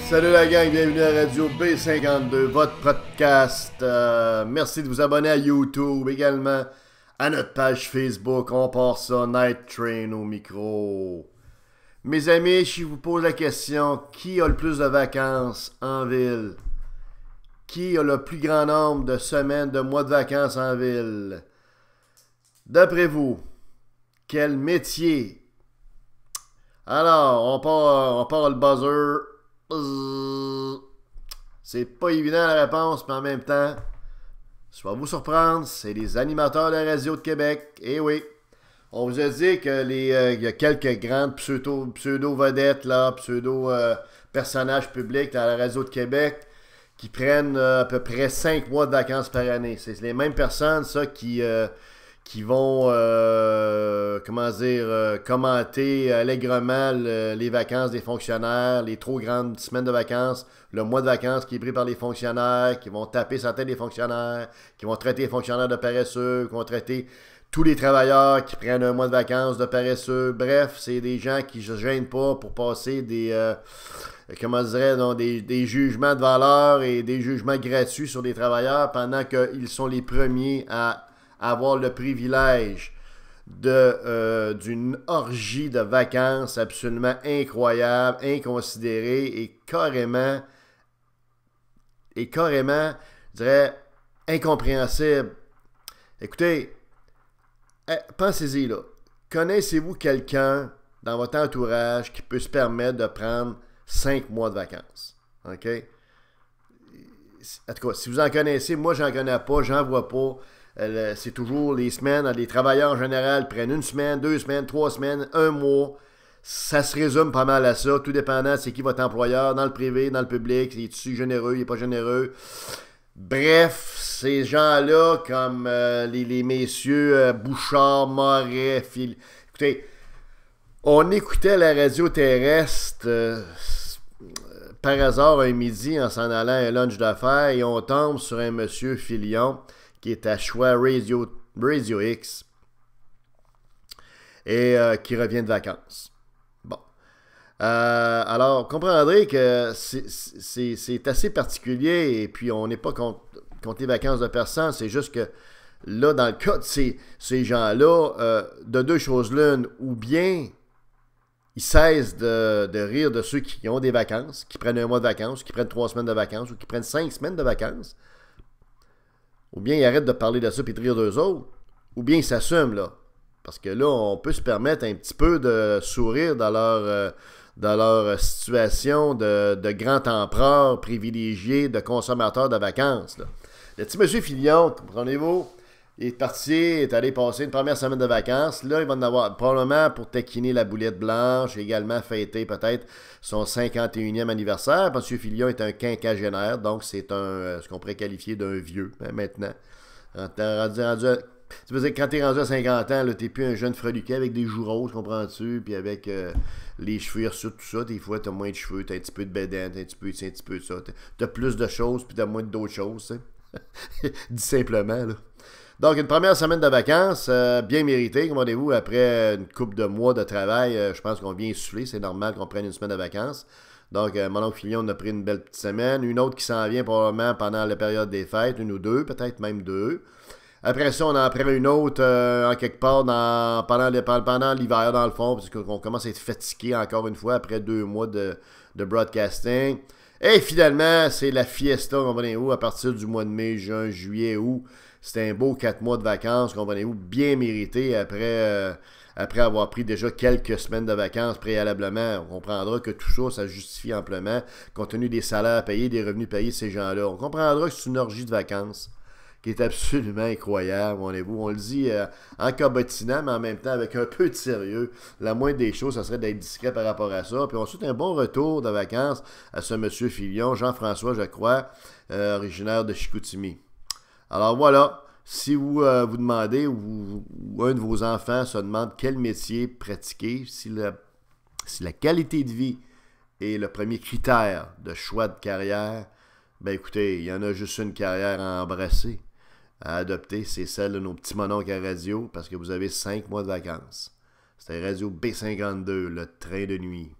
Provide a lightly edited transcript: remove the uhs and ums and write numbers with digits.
Salut la gang, bienvenue à Radio B52, votre podcast. Merci de vous abonner à YouTube, également à notre page Facebook. On part ça, Night Train au micro. Mes amis, je vous pose la question, qui a le plus de vacances en ville? Qui a le plus grand nombre de semaines, de mois de vacances en ville? D'après vous, quel métier? Alors, on part le buzzer. C'est pas évident la réponse, mais en même temps, je vais vous surprendre, c'est les animateurs de la radio de Québec. Eh oui, on vous a dit que il y a quelques grandes pseudo-vedettes, là, pseudo-personnages publics dans la radio de Québec qui prennent à peu près 5 mois de vacances par année. C'est les mêmes personnes, ça, qui vont, commenter allègrement les vacances des fonctionnaires, les trop grandes semaines de vacances, le mois de vacances qui est pris par les fonctionnaires, qui vont taper sur la tête des fonctionnaires, qui vont traiter les fonctionnaires de paresseux, qui vont traiter tous les travailleurs qui prennent un mois de vacances de paresseux. Bref, c'est des gens qui ne se gênent pas pour passer des jugements de valeur et des jugements gratuits sur des travailleurs pendant qu'ils sont les premiers à avoir le privilège d'une orgie de vacances absolument incroyable, inconsidérée et carrément, je dirais, incompréhensible. Écoutez, pensez-y là. Connaissez-vous quelqu'un dans votre entourage qui peut se permettre de prendre 5 mois de vacances? OK? En tout cas, si vous en connaissez, moi j'en connais pas, j'en vois pas. C'est toujours les semaines. Les travailleurs en général prennent 1 semaine, 2 semaines, 3 semaines, 1 mois. Ça se résume pas mal à ça. Tout dépendant c'est qui votre employeur, dans le privé, dans le public. Il est généreux, il est pas généreux. Bref, ces gens-là, comme les messieurs Bouchard, Moret, Écoutez, on écoutait la radio terrestre par hasard un midi en s'en allant à un lunch d'affaires et on tombe sur un monsieur Filion qui est à Choix Radio X et qui revient de vacances. Bon. Alors, vous comprendrez que c'est assez particulier et puis on n'est pas contre les vacances de personne, c'est juste que là, dans le cas de ces gens-là, de deux choses l'une, ou bien ils cessent de rire de ceux qui ont des vacances, qui prennent 1 mois de vacances, qui prennent 3 semaines de vacances, ou qui prennent 5 semaines de vacances, ou bien ils arrêtent de parler de ça et de rire d'eux autres, ou bien ils s'assument, là. Parce que là, on peut se permettre un petit peu de sourire dans leur situation de grand empereur privilégié de consommateur de vacances, là. Le petit monsieur Filion, comprenez-vous, il est parti, il est allé passer une première semaine de vacances. Là, il va en avoir probablement pour taquiner la boulette blanche, également fêter peut-être son 51e anniversaire. M. Filion est un quinquagénaire, donc c'est ce qu'on pourrait qualifier d'un vieux, maintenant. Quand t'es rendu à 50 ans, t'es plus un jeune freluquet avec des joues roses, comprends-tu, puis avec les cheveux hirsutes, tout ça. Des fois, t'as moins de cheveux, t'as un petit peu de bédaine, t'as un petit peu de ça. T'as plus de choses, puis t'as moins d'autres choses, tu sais. Dit simplement, là. Donc, une première semaine de vacances, bien méritée, comprenez-vous, après une couple de mois de travail, je pense qu'on vient souffler, c'est normal qu'on prenne une semaine de vacances. Donc, mon oncle Filion, on a pris une belle petite semaine, une autre qui s'en vient probablement pendant la période des fêtes, 1 ou 2, peut-être même 2. Après ça, on en prend une autre en quelque part pendant l'hiver, dans le fond, parce qu'on commence à être fatigué encore une fois après 2 mois de broadcasting. Et finalement, c'est la fiesta, comprenez-vous, à partir du mois de mai, juin, juillet, août. C'était un beau 4 mois de vacances, comprenez-vous, bien mérité après avoir pris déjà quelques semaines de vacances préalablement. On comprendra que tout ça, ça justifie amplement, compte tenu des salaires payés, des revenus payés de ces gens-là. On comprendra que c'est une orgie de vacances qui est absolument incroyable, comprenez-vous. On le dit en cabotinant, mais en même temps avec un peu de sérieux. La moindre des choses, ça serait d'être discret par rapport à ça. Puis on souhaite un bon retour de vacances à ce monsieur Filion, Jean-François, je crois, originaire de Chicoutimi. Alors voilà, si vous vous demandez ou un de vos enfants se demande quel métier pratiquer, si la qualité de vie est le premier critère de choix de carrière, ben écoutez, il y en a juste une carrière à embrasser, à adopter, c'est celle de nos petits mononcles à radio, parce que vous avez 5 mois de vacances. C'était Radio B52, le train de nuit.